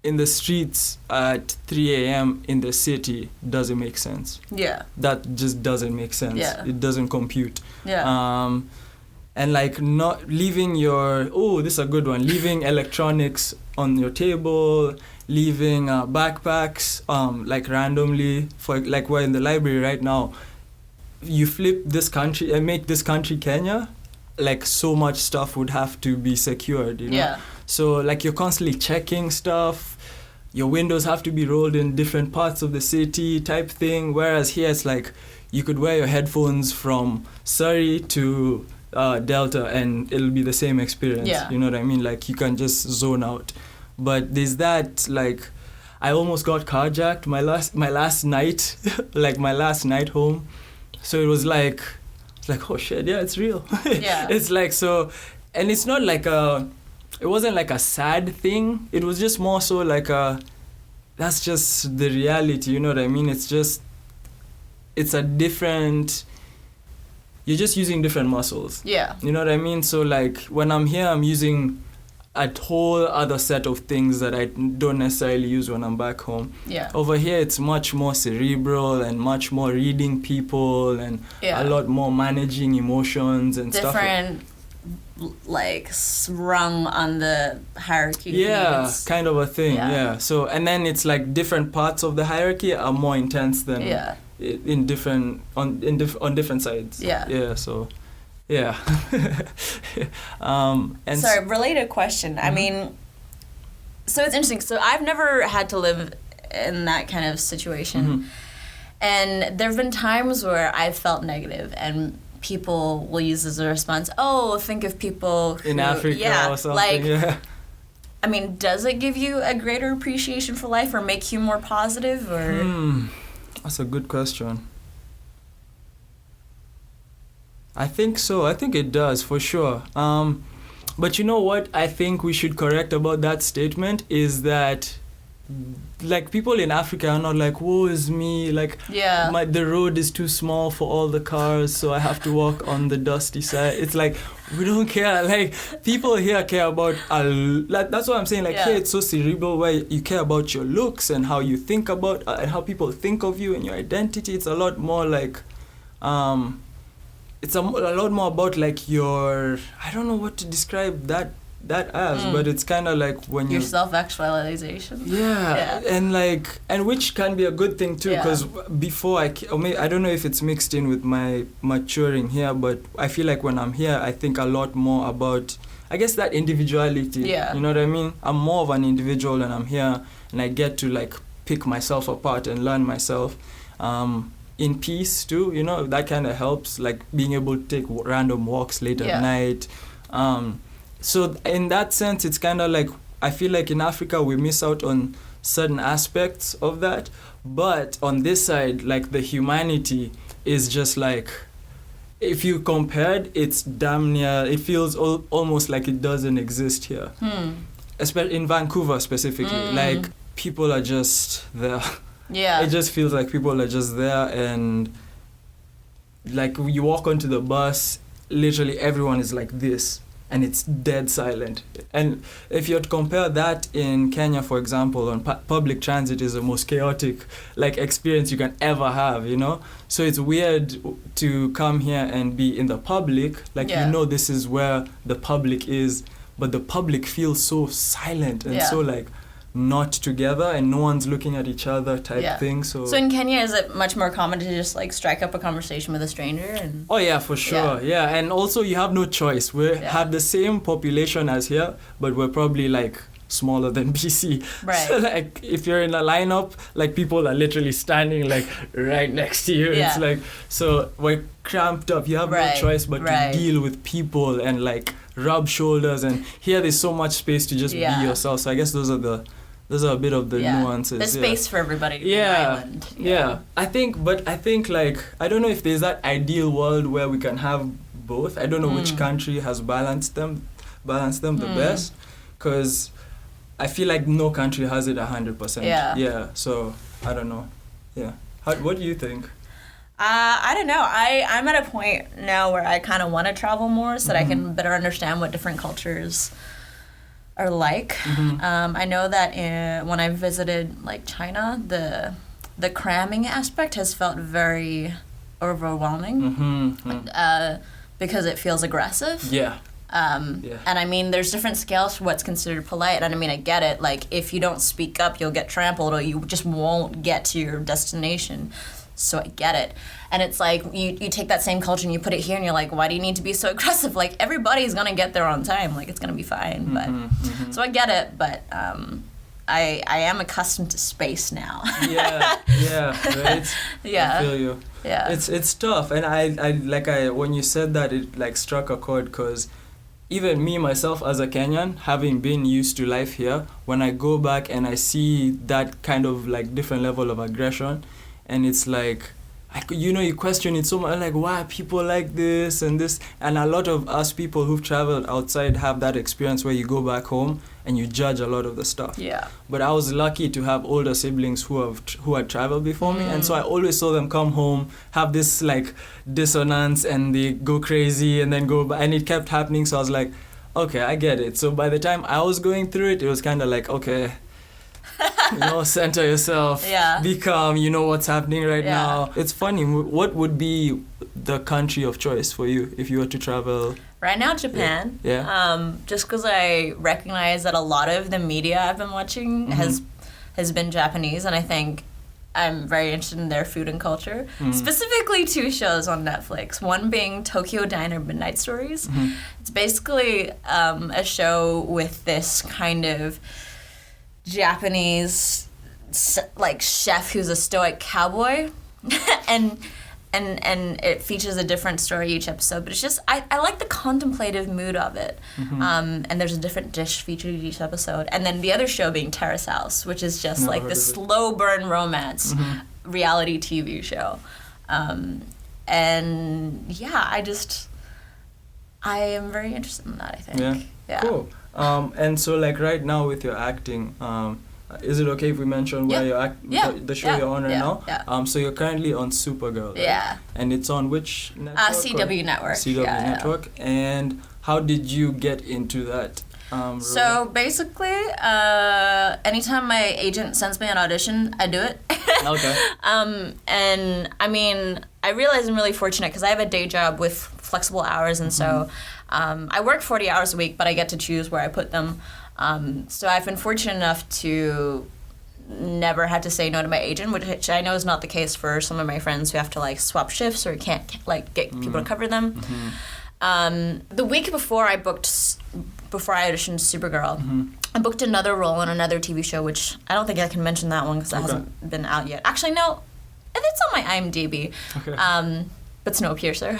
in the streets at 3 a.m. in the city doesn't make sense.
Yeah.
That just doesn't make sense.
Yeah.
It doesn't compute.
Yeah.
And like not leaving this is a good one, leaving electronics on your table, leaving backpacks like randomly, for like we're in the library right now. You flip this country and make this country Kenya, like so much stuff would have to be secured,
Yeah.
So like you're constantly checking stuff. Your windows have to be rolled in different parts of the city type thing. Whereas here it's like you could wear your headphones from Surrey to Delta and it'll be the same experience.
Yeah.
You know what I mean? Like you can just zone out. But there's that, like, I almost got carjacked my last night, like my last night home. So it was like oh shit, yeah, it's real.
Yeah.
It's like, so, and it's not like it wasn't like a sad thing. It was just more so like that's just the reality, you know what I mean? It's a different, you're just using different muscles.
Yeah.
You know what I mean? So like when I'm here, I'm using a whole other set of things that I don't necessarily use when I'm back home.
Yeah.
Over here, it's much more cerebral and much more reading people and a lot more managing emotions and stuff.
Different, like, rung on the hierarchy.
Yeah, kind of a thing, yeah. So, and then it's like different parts of the hierarchy are more intense than on different sides.
Yeah.
Yeah, so, yeah. And
sorry, related question. Mm-hmm. I mean, so it's interesting. So I've never had to live in that kind of situation. Mm-hmm. And there have been times where I've felt negative and people will use as a response, think of people who,
in Africa or something.
Like, I mean, does it give you a greater appreciation for life or make you more positive? Or
that's a good question. I think so. I think it does, for sure. But you know what I think we should correct about that statement is that, like, people in Africa are not like, woe is me, like, the road is too small for all the cars, so I have to walk on the dusty side. It's like, we don't care. Like, people here care about, like, that's what I'm saying. Like, here it's so cerebral, where you care about your looks and how you think about, and how people think of you and your identity. It's a lot more like, it's a lot more about, like, your, I don't know what to describe that as, but it's kind of like when
your self-actualization.
And like, and which can be a good thing too, because before I don't know if it's mixed in with my maturing here, but I feel like when I'm here, I think a lot more about, I guess, that individuality. You know what I mean? I'm more of an individual and I'm here, and I get to, like, pick myself apart and learn myself in peace too. You know, that kind of helps, like being able to take random walks late at night. So in that sense, it's kind of like, I feel like in Africa we miss out on certain aspects of that. But on this side, like, the humanity is just like, if you compared, it's damn near, it feels almost like it doesn't exist here. Especially in Vancouver specifically. Like, people are just there. It just feels like people are just there, and like, you walk onto the bus, literally everyone is like this. And it's dead silent. And if you compare that in Kenya, for example, on public transit is the most chaotic, like, experience you can ever have, you know? So it's weird to come here and be in the public, like, you know, this is where the public is, but the public feels so silent and so, like, not together, and no one's looking at each other type thing. So
in Kenya, is it much more common to just, like, strike up a conversation with a stranger? And
oh yeah, for sure. And also you have no choice. We have the same population as here, but we're probably, like, smaller than BC. So, like, if you're in a lineup, like, people are literally standing, like, right next to you. It's like, so we're cramped up. You have no choice but to deal with people and, like, rub shoulders. And here there's so much space to just be yourself. So I guess those are a bit of the nuances.
There's space for everybody to be an island.
I think, like, I don't know if there's that ideal world where we can have both. I don't know which country has balanced them the best, because I feel like no country has it 100%. So I don't know. What do you think?
I don't know. I'm at a point now where I kind of want to travel more so that I can better understand what different cultures are like. I know that when I visited, like, China, the cramming aspect has felt very overwhelming because it feels aggressive. And I mean, there's different scales for what's considered polite, and I mean, I get it. Like, if you don't speak up, you'll get trampled, or you just won't get to your destination. So I get it. And it's like, you take that same culture and you put it here, and you're like, why do you need to be so aggressive? Like, everybody's gonna get there on time. Like, it's gonna be fine. But so I get it, but I am accustomed to space now.
Right? I feel you. It's tough, and I when you said that, it, like, struck a chord, because even me myself as a Kenyan, having been used to life here, when I go back and I see that kind of, like, different level of aggression, and it's like, you question it so much, like, why are people like this and this? And a lot of us people who've traveled outside have that experience where you go back home and you judge a lot of the stuff. But I was lucky to have older siblings who had traveled before me, and so I always saw them come home, have this, like, dissonance, and they go crazy and then go back, and it kept happening. So I was like, okay, I get it. So by the time I was going through it, it was kind of like, okay, center yourself, be calm, you know what's happening right now. It's funny, what would be the country of choice for you if you were to travel?
Right now, Japan. Just because I recognize that a lot of the media I've been watching has been Japanese, and I think I'm very interested in their food and culture. Specifically 2 shows on Netflix, one being Tokyo Diner Midnight Stories. It's basically a show with this kind of Japanese, like, chef who's a stoic cowboy, and it features a different story each episode. But it's just, I like the contemplative mood of it. And there's a different dish featured each episode. And then the other show being Terrace House, which is just like the slow burn romance reality TV show. And yeah, I am very interested in that, I think.
Yeah. Cool. And so like right now with your acting, is it okay if we mention where you're the show you're on right now?
Yeah.
So you're currently on Supergirl, right?
Yeah.
And it's on which network?
CW Network.
CW Network. And how did you get into that?
So basically, anytime my agent sends me an audition, I do it.
Okay.
And I mean, I realize I'm really fortunate because I have a day job with flexible hours, and so I work 40 hours a week, but I get to choose where I put them. So I've been fortunate enough to never had to say no to my agent, which I know is not the case for some of my friends who have to like swap shifts or can't like get people to cover them. The week before I auditioned Supergirl, I booked another role on another TV show, which I don't think I can mention that one because that hasn't been out yet. Actually, no, it's on my IMDb.
Okay.
But Snowpiercer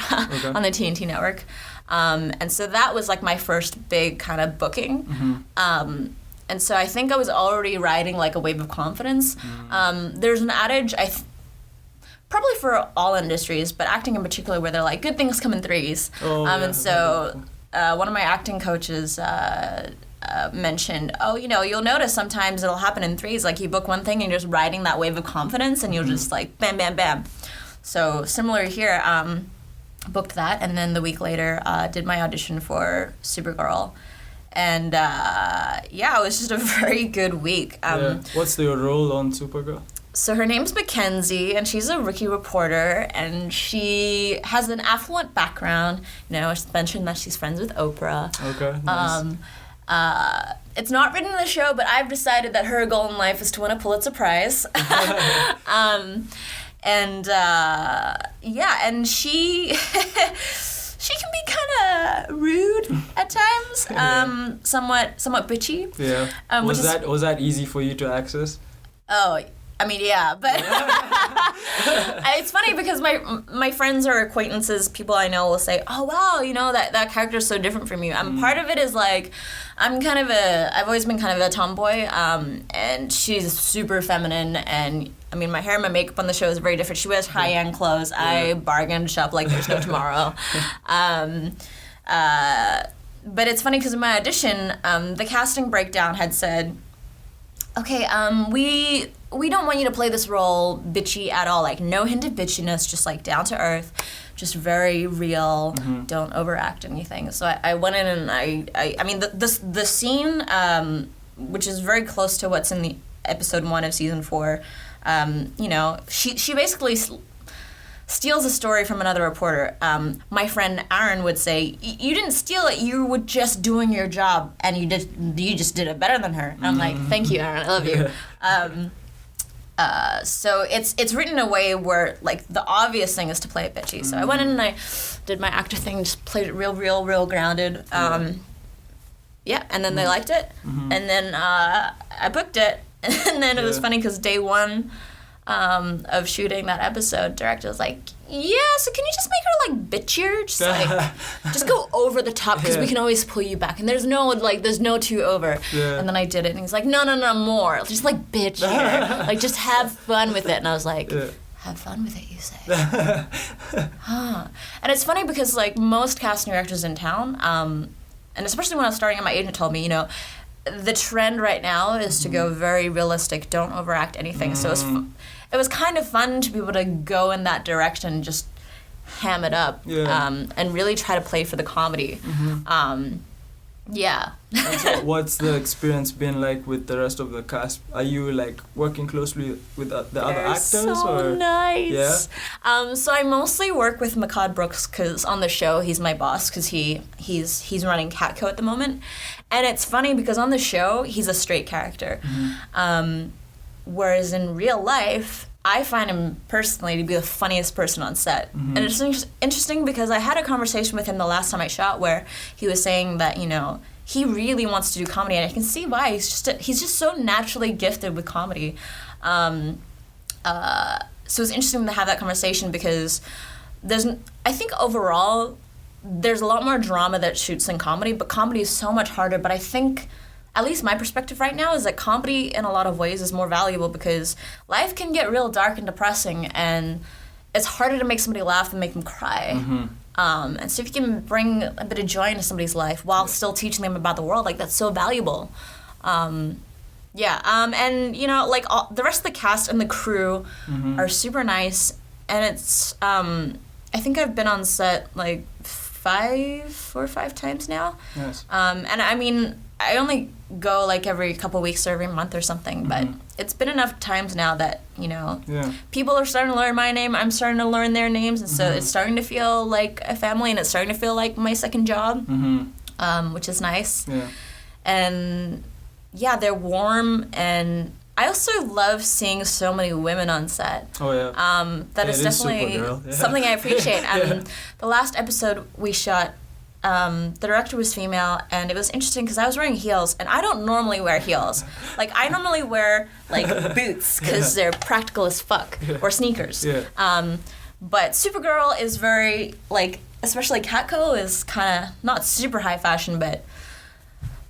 on the TNT network. And so that was like my first big kind of booking. And so I think I was already riding like a wave of confidence. There's an adage, probably for all industries, but acting in particular, where they're like, good things come in threes. And so one of my acting coaches mentioned, you'll notice sometimes it'll happen in threes. Like you book one thing and you're just riding that wave of confidence and you'll just like bam, bam, bam. So similar here, booked that, and then the week later did my audition for Supergirl. And it was just a very good week.
What's your role on Supergirl?
So her name's Mackenzie, and she's a rookie reporter, and she has an affluent background. You know, she mentioned that she's friends with Oprah.
Okay, nice.
It's not written in the show, but I've decided that her goal in life is to win a Pulitzer Prize. And she she can be kind of rude at times, somewhat bitchy.
Yeah. Was that easy for you to access?
Oh, I mean, yeah, but it's funny because my friends or acquaintances, people I know, will say, "Oh wow, that character's so different from you." Part of it is like, I've always been kind of a tomboy, and she's super feminine, and I mean, my hair and my makeup on the show is very different. She wears high-end clothes. Yeah. I bargain shop like there's no tomorrow. But it's funny because in my audition, the casting breakdown had said, okay, we don't want you to play this role bitchy at all. Like, no hint of bitchiness, just like down to earth, just very real. Don't overact anything. So I went in and I mean the scene, which is very close to what's in the episode 1 of season 4. She basically steals a story from another reporter. My friend Aaron would say, "You didn't steal it. You were just doing your job, and you just did it better than her." And I'm like, "Thank you, Aaron. I love you." So it's written in a way where like the obvious thing is to play it bitchy. So I went in and I did my actor thing, just played it real grounded. And then they liked it, and then I booked it, and then it was funny because day 1 of shooting that episode, director was like, "Yeah, so can you just make her like bitchier, just go over the top because we can always pull you back, and there's no too over." And then I did it, and he's like, "No, more, just like bitchier, like just have fun with it." And I was like, "Have fun with it, you say?" And it's funny because like most casting directors in town, and especially when I was starting, my agent told me, the trend right now is to go very realistic, don't overact anything. So it was kind of fun to be able to go in that direction and just ham it up, and really try to play for the comedy.
And so what's the experience been like with the rest of the cast? Are you like working closely with the other actors?
So nice.
Yeah.
So I mostly work with Makad Brooks because on the show he's my boss because he's running Catco at the moment, and it's funny because on the show he's a straight character, whereas in real life I find him personally to be the funniest person on set. And it's interesting because I had a conversation with him the last time I shot where he was saying that, he really wants to do comedy, and I can see why. He's just so naturally gifted with comedy. So it's interesting to have that conversation because I think overall there's a lot more drama that shoots in comedy, but comedy is so much harder. But I think, at least my perspective right now, is that comedy in a lot of ways is more valuable because life can get real dark and depressing, and it's harder to make somebody laugh than make them cry. And so if you can bring a bit of joy into somebody's life while still teaching them about the world, like that's so valuable. And like the rest of the cast and the crew are super nice, and it's I think I've been on set like 4 or 5 times now.
Nice.
And I mean, I only go like every couple weeks or every month or something, but it's been enough times now that, people are starting to learn my name, I'm starting to learn their names, and so it's starting to feel like a family, and it's starting to feel like my second job, which is nice. Yeah. And yeah, they're warm, and I also love seeing so many women on set.
Oh, yeah.
That is definitely something I appreciate. The last episode we shot, the director was female, and it was interesting because I was wearing heels, and I don't normally wear heels. Like, I normally wear, like, boots because they're practical as fuck, or sneakers. Yeah. But Supergirl is very, like, especially Catco is kind of not super high fashion, but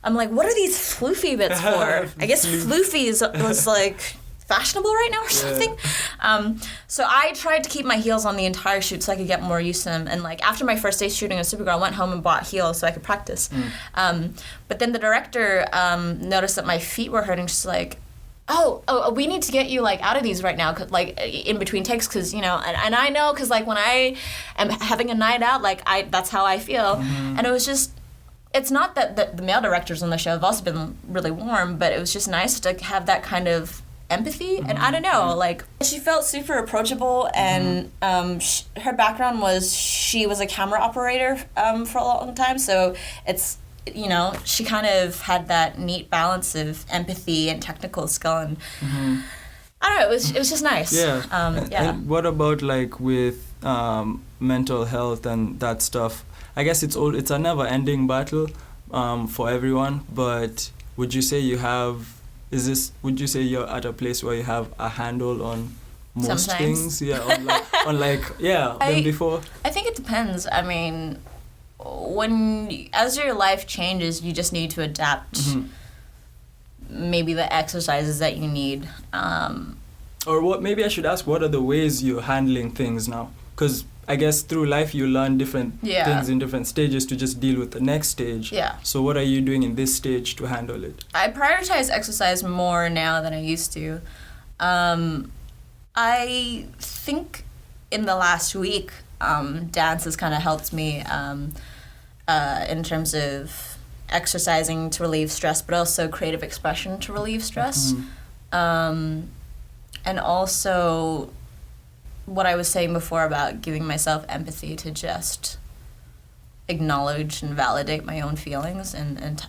I'm like, what are these floofy bits for? I guess floofy was like fashionable right now or something. So I tried to keep my heels on the entire shoot so I could get more used to them. And like after my first day shooting of Supergirl, I went home and bought heels so I could practice. But then the director noticed that my feet were hurting. She's like, oh, we need to get you like out of these right now, like in between takes, because and I know because like when I am having a night out, like that's how I feel, and it was just. It's not that the male directors on the show have also been really warm, but it was just nice to have that kind of empathy. And I don't know, like, she felt super approachable, and her background was she was a camera operator for a long time, so it's, she kind of had that neat balance of empathy and technical skill, and I don't know, it was just nice.
Yeah.
Yeah.
And what about, like, with mental health and that stuff? I guess it's a never-ending battle for everyone. But would you say would you say you're at a place where you have a handle on most
Sometimes.
things? Yeah, than before.
I think it depends. I mean, as your life changes, you just need to adapt. Maybe the exercises that you need.
Or what? Maybe I should ask, what are the ways you're handling things now? Because I guess through life you learn different things in different stages to just deal with the next stage. Yeah. So what are you doing in this stage to handle it? I
prioritize exercise more now than I used to. I think in the last week, dance has kind of helped me in terms of exercising to relieve stress, but also creative expression to relieve stress. And also what I was saying before about giving myself empathy to just acknowledge and validate my own feelings and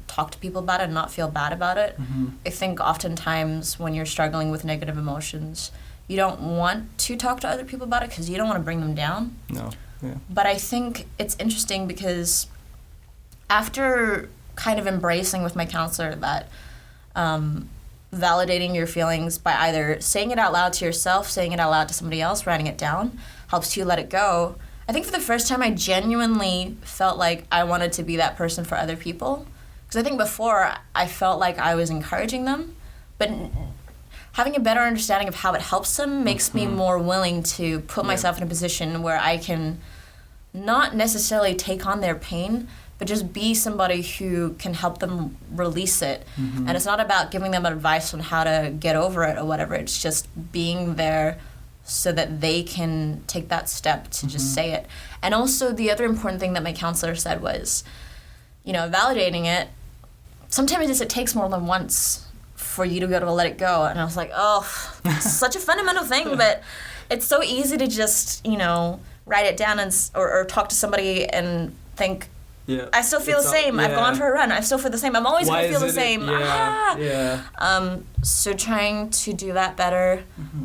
talk to people about it and not feel bad about it. I think oftentimes when you're struggling with negative emotions, you don't want to talk to other people about it because you don't want to bring them down.
No. Yeah.
But I think it's interesting because after kind of embracing with my counselor that validating your feelings by either saying it out loud to yourself, saying it out loud to somebody else, writing it down, helps you let it go. I think for the first time I genuinely felt like I wanted to be that person for other people. Because I think before I felt like I was encouraging them, but having a better understanding of how it helps them makes me more willing to put myself in a position where I can not necessarily take on their pain, but just be somebody who can help them release it. And it's not about giving them advice on how to get over it or whatever. It's just being there so that they can take that step to just say it. And also the other important thing that my counselor said was, validating it, sometimes it takes more than once for you to be able to let it go. And I was like, it's such a fundamental thing, but it's so easy to just, write it down or talk to somebody and think, I still feel the same. I've gone for a run. I still feel the same. I'm always going to feel the same. So trying to do that better,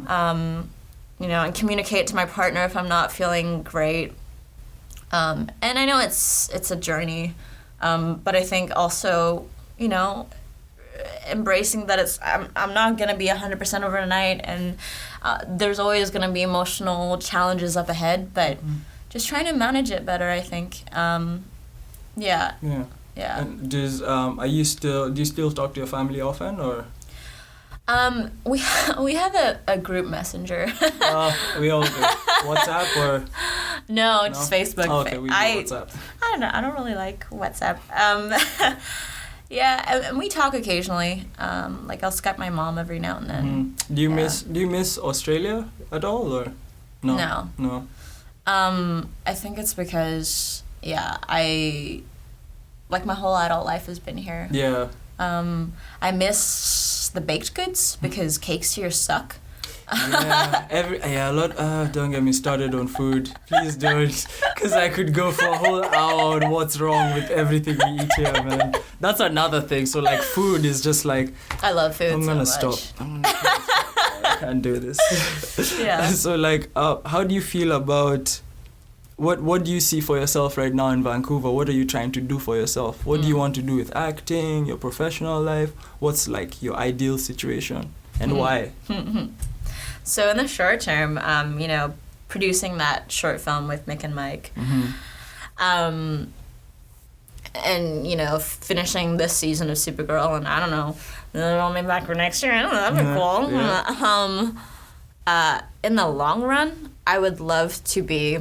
and communicate to my partner if I'm not feeling great. And I know it's a journey, but I think also, embracing that I'm not going to be 100% overnight, and there's always going to be emotional challenges up ahead, but just trying to manage it better, I think. Yeah. And
do you still talk to your family often, or?
We have a group messenger.
We all do. WhatsApp or?
No, just Facebook.
Oh, okay, we do WhatsApp.
I don't know. I don't really like WhatsApp. Yeah, and we talk occasionally. Like I'll Skype my mom every now and then.
Do you miss Australia at all, or no? No.
I think it's because I like my whole adult life has been here.
Yeah.
I miss the baked goods because cakes here suck.
A lot. Don't get me started on food, please don't, because I could go for a whole hour on what's wrong with everything we eat here, man. That's another thing. So like, food is just like,
I love food.
I'm gonna
so
stop.
much.
I can't do this.
Yeah.
So like, how do you feel about what do you see for yourself right now in Vancouver? What are you trying to do for yourself? What do you want to do with acting, your professional life? What's like your ideal situation, and why?
So in the short term, producing that short film with Mick and Mike, and finishing this season of Supergirl, and I don't know, they'll be back for next year. I don't know, that'd be cool. Yeah. In the long run, I would love to be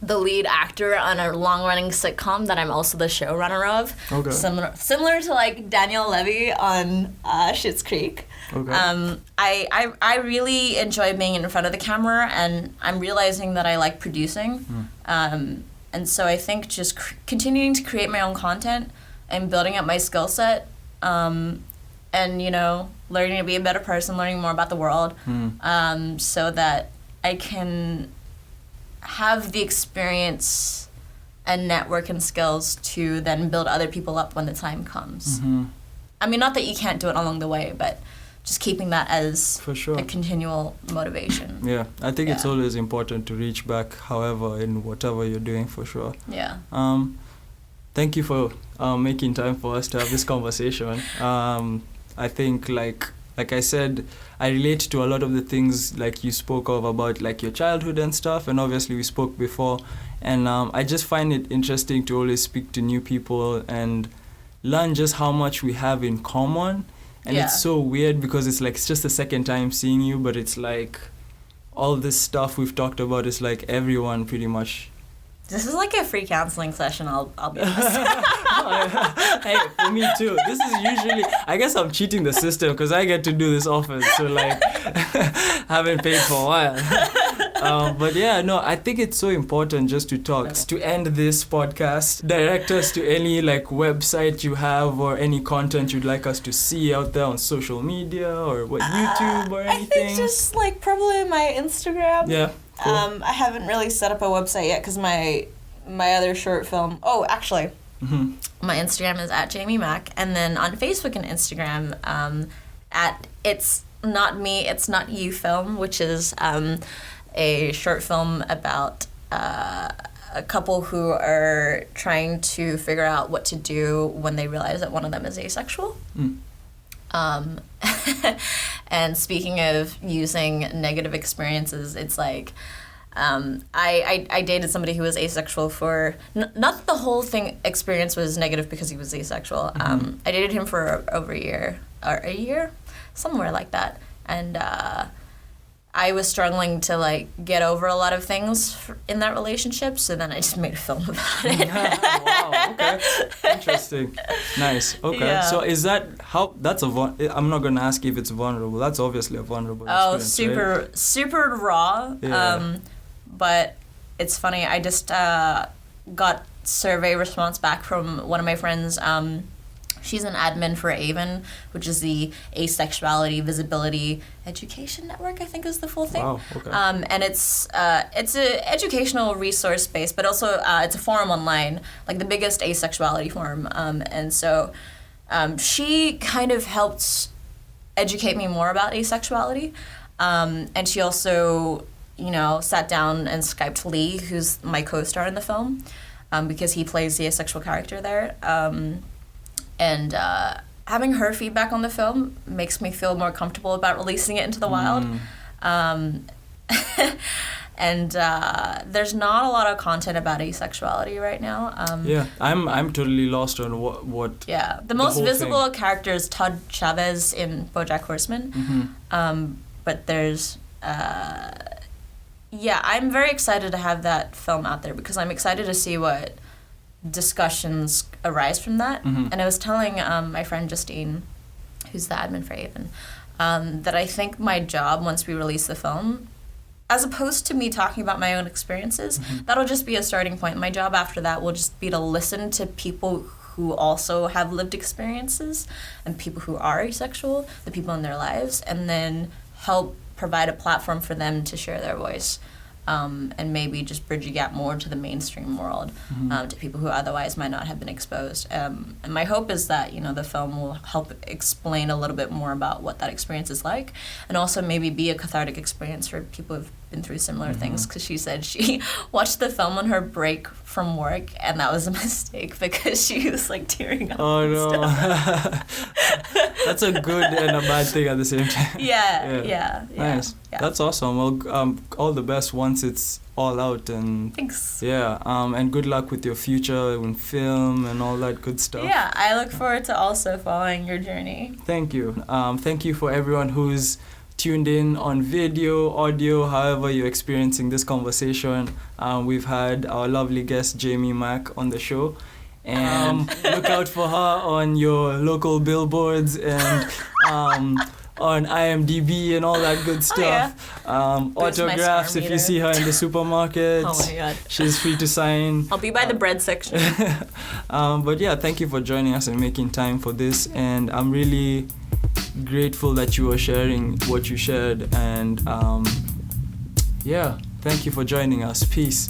the lead actor on a long-running sitcom that I'm also the showrunner of.
Okay.
Similar to like Danielle Levy on Schitt's Creek.
Okay.
I really enjoy being in front of the camera, and I'm realizing that I like producing. And so I think just continuing to create my own content and building up my skill set, and learning to be a better person, learning more about the world, so that I can have the experience and network and skills to then build other people up when the time comes. I mean, not that you can't do it along the way, but just keeping that as
for sure
a continual motivation.
Yeah, I think it's always important to reach back, however, in whatever you're doing, for sure.
Yeah.
Thank you for making time for us to have this conversation. I think like I said, I relate to a lot of the things like you spoke of about like your childhood and stuff, and obviously we spoke before, and I just find it interesting to always speak to new people and learn just how much we have in common. And it's so weird because it's like it's just the second time seeing you, but it's like all this stuff we've talked about is like everyone pretty much.
This is like a free counseling session, I'll be honest.
Hey, for me too. This is usually, I guess I'm cheating the system because I get to do this often, so like, haven't paid for a while. But yeah, no, I think it's so important just to talk. To end this podcast, direct us to any like website you have or any content you'd like us to see out there on social media or YouTube or anything.
I think just like probably my Instagram.
Yeah. Cool.
I haven't really set up a website yet because my other short film. Oh, actually, my Instagram is at Jaymee Mak, and then on Facebook and Instagram at It's Not Me, It's Not You Film, which is a short film about a couple who are trying to figure out what to do when they realize that one of them is asexual. And speaking of using negative experiences, it's like I dated somebody who was asexual for not that the whole experience was negative because he was asexual. I dated him for over a year, somewhere like that, and I was struggling to like get over a lot of things in that relationship, so then I just made a film about it.
Wow, okay. Interesting. Nice. Okay.
Yeah.
So is that how I'm not going to ask if it's vulnerable. That's obviously a vulnerable experience, right?
super raw.
Yeah.
But it's funny, I just got survey response back from one of my friends. She's an admin for AVEN, which is the Asexuality Visibility Education Network, I think is the full thing.
Wow, okay.
And it's a educational resource base, but also it's a forum online, like the biggest asexuality forum. And so she kind of helped educate me more about asexuality. And she also, sat down and Skyped Lee, who's my co-star in the film, because he plays the asexual character there. And having her feedback on the film makes me feel more comfortable about releasing it into the wild. And there's not a lot of content about asexuality right now.
Yeah, I'm totally lost on what.
Yeah, the most visible character is Todd Chavez in BoJack Horseman. But there's, yeah, I'm very excited to have that film out there because I'm excited to see what discussions arise from that. And I was telling my friend Justine, who's the admin for Avon, that I think my job once we release the film, as opposed to me talking about my own experiences, that'll just be a starting point. My job after that will just be to listen to people who also have lived experiences and people who are asexual, the people in their lives, and then help provide a platform for them to share their voice. And maybe just bridge a gap more to the mainstream world, to people who otherwise might not have been exposed. And my hope is that, you know, the film will help explain a little bit more about what that experience is like, and also maybe be a cathartic experience for people who've been through similar things, because she said she watched the film on her break from work, and that was a mistake because she was, like, tearing up.
Oh, no. That's a good and a bad thing at the same time.
Yeah.
Nice.
Yeah.
That's awesome. Well, all the best once it's all out. And
Thanks.
yeah, and good luck with your future in film and all that good stuff.
Yeah, I look forward to also following your journey.
Thank you. Thank you for everyone who's tuned in on video, audio, however you're experiencing this conversation. We've had our lovely guest Jaymee Mak on the show. And look out for her on your local billboards and on IMDb and all that good stuff. Autographs if you see her in the supermarket.
Oh my God.
She's free to sign.
I'll be by the bread section.
But yeah, thank you for joining us and making time for this. And I'm really grateful that you were sharing what you shared. And yeah, thank you for joining us. Peace.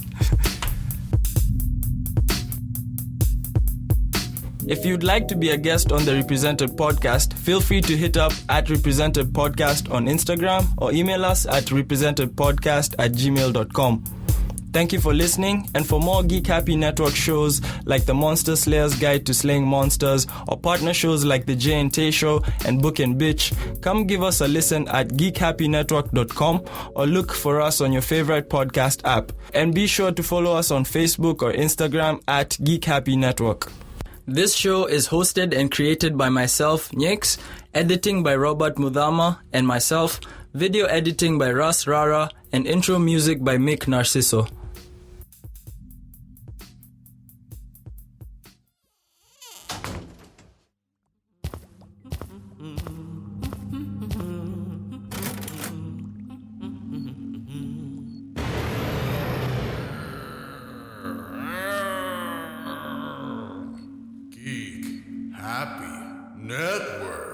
If you'd like to be a guest on the Represented Podcast, feel free to hit up at Represented Podcast on Instagram or email us at representedpodcast@gmail.com. Thank you for listening, and for more Geek Happy Network shows like the Monster Slayer's Guide to Slaying Monsters or partner shows like the Jay and Tay Show and Book and Bitch, come give us a listen at geekhappynetwork.com or look for us on your favorite podcast app. And be sure to follow us on Facebook or Instagram at Geek Happy Network. This show is hosted and created by myself, Nyex, editing by Robert Mudhama, and myself, video editing by Russ Rara, and intro music by Mick Narciso.
Happy Network.